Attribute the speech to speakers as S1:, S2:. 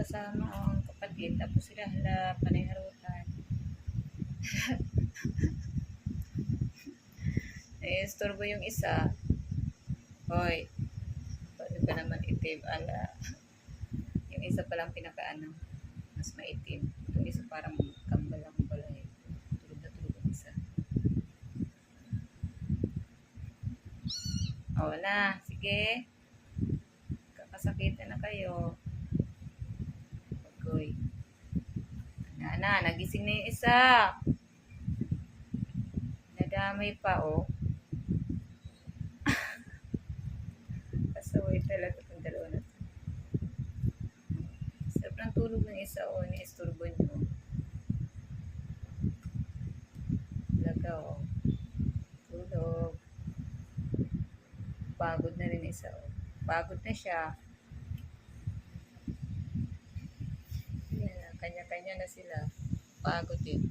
S1: kasama o ang kapatid. Tapos sila hala panay harutan. Istorbo yung isa. Hoy, pwede ba naman itim? Ala. Yung isa palang pinakaano, mas maitim. Yung isa parang kambal lang pala eh. Tulog na tulog ang isa. O na, sige. Kakasakitan na kayo. Pagkoy. Nagising na yung isa. Nadamay pa, oh. Kasaway talaga itong dalawa na to. Sarap ng tulog ng isa, oh. Ni-isturbo nyo. Talaga, oh. Tulog. Pagod na rin isa, oh. Pagod na siya. Yan, kanya-kanya na sila. Pagod din.